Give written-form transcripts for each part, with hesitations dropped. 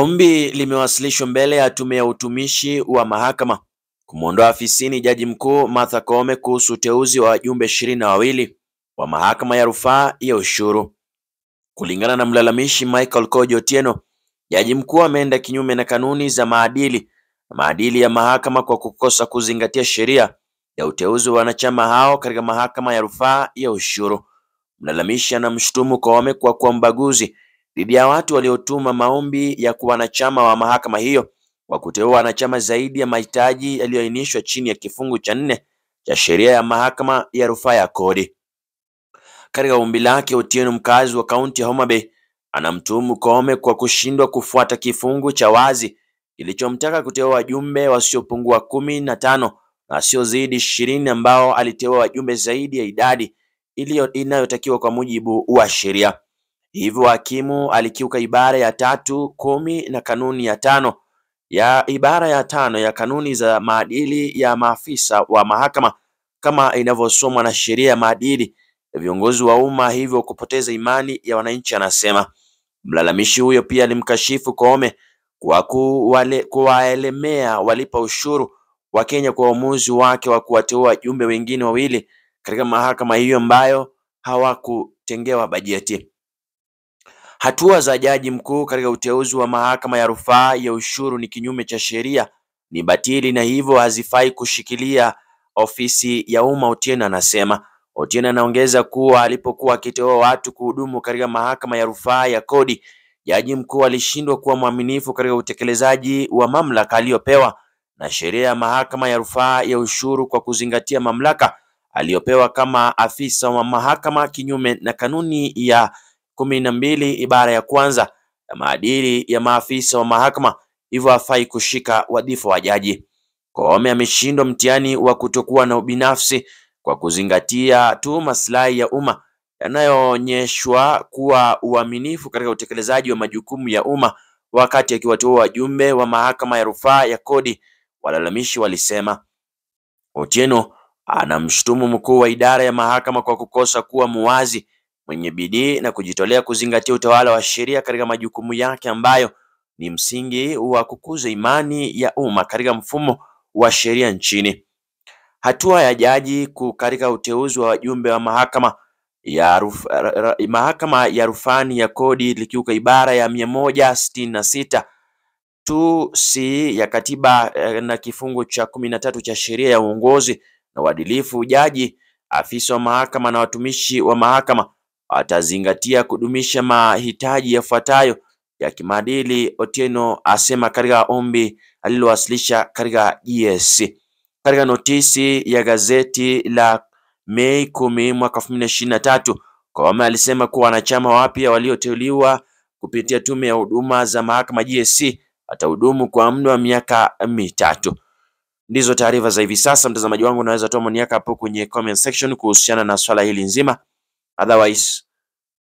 Ombi limewasilishwa mbele ya tume ya utumishi wa mahakama kumwondoa afisini Jaji Mkuu Martha Koome kuhusu uteuzi wa wajumbe 22 wa mahakama ya rufaa ya ushuru. Kulingana na mlalamishi Michael Kojo Otieno, Jaji Mkuu ameenda kinyume na kanuni za maadili ya mahakama kwa kukosa kuzingatia sheria ya uteuzi wa wanachama hao katika mahakama ya rufaa ya ushuru. Mlalamishi anamshutumu Koome kwa kuwa mbaguzi dhidi ya watu waliotuma maombi ya kuwa wanachama wa mahakama hiyo kwa kuteua wanachama zaidi ya mahitaji yaliyoainishwa chini ya kifungu cha 4 cha sheria ya mahakama ya rufaa ya kodi. Katika ombi lake, Otieno, mkazi wa kaunti ya Homa Bay, anamtuhumu Koome kwa kushindwa kufuata kifungu cha wazi kilichomtaka kuteua wajumbe wasiopungua 15 na wasiozidi 20 ambao aliteua wajumbe zaidi ya idadi inayotakiwa kwa mujibu wa sheria. Hivyo hakimu alikiuka ibara ya 3, 10 na kanuni ya 5 ya ibara ya 5 ya kanuni za maadili ya maafisa wa mahakama kama inavyosomwa na sheria ya maadili ya viongozi wa umma, hivyo kupoteza imani ya wananchi, anasema. Mlalamishi huyo pia alimkashifu Koome kwa kuwaelemea walipa ushuru wa Kenya kwa uamuzi wake wa kuwateua wajumbe wengine 2 katika mahakama hiyo ambayo hawakutengewa bajeti. Hatua za Jaji Mkuu katika uteuzi wa mahakama ya rufaa ya ushuru ni kinyume cha sheria, ni batili na hivyo hazifai kushikilia ofisi ya umma, Otieno anasema. Otieno anaongeza kuwa alipokuwa akiteua watu kuhudumu katika mahakama ya rufaa ya kodi, Jaji Mkuu alishindwa kuwa mwaminifu katika utekelezaji wa mamlaka aliyopewa na sheria ya mahakama ya rufaa ya ushuru kwa kuzingatia mamlaka aliyopewa kama afisa wa mahakama kinyume na kanuni ya 12 ibara ya 1 ya maadili ya maafisa wa mahakama, hivyo hafai kushika wadhifa wa jaji. Koome ameshindwa mtihani wa kutokuwa na ubinafsi kwa kuzingatia tu maslahi ya umma yanayoonyeshwa kuwa uaminifu katika utekelezaji wa majukumu ya umma wakati akiwateua wajumbe wa mahakama ya rufaa ya kodi, walalamishi walisema. Otieno anamshutumu mkuu wa idara ya mahakama kwa kukosa kuwa muwazi, mwenye bidii na kujitolea kuzingatia utawala wa sheria katika majukumu yake ambayo ni msingi wa kukuza imani ya umma katika mfumo wa sheria nchini. Hatua ya jaji katika uteuzi wa wajumbe wa mahakama ya rufani ya kodi likiuka ibara ya 166 2C ya katiba na kifungu cha 13 cha sheria ya uongozi na uadilifu. Jaji, afisa wa mahakama na watumishi wa mahakama atazingatia kudumisha mahitaji yafuatayo ya kimaadili, Otieno asema katika ombi alilowasilisha katika GSC. Katika notisi ya gazeti la Mei 10 mwaka 2023, Koome alisema kuwa wanachama wapya walioteuliwa kupitia tume ya huduma za mahakama GSC atahudumu kwa muda wa miaka 3. Ndizo taarifa za hivi sasa. Mtazamaji wangu, unaweza toa maoni yako hapo kwenye comment section kuhusiana na swala hili nzima. Otherwise,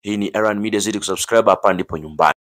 hii ni Erran Media, zidi kusubscribe, hapa ndipo nyumbani.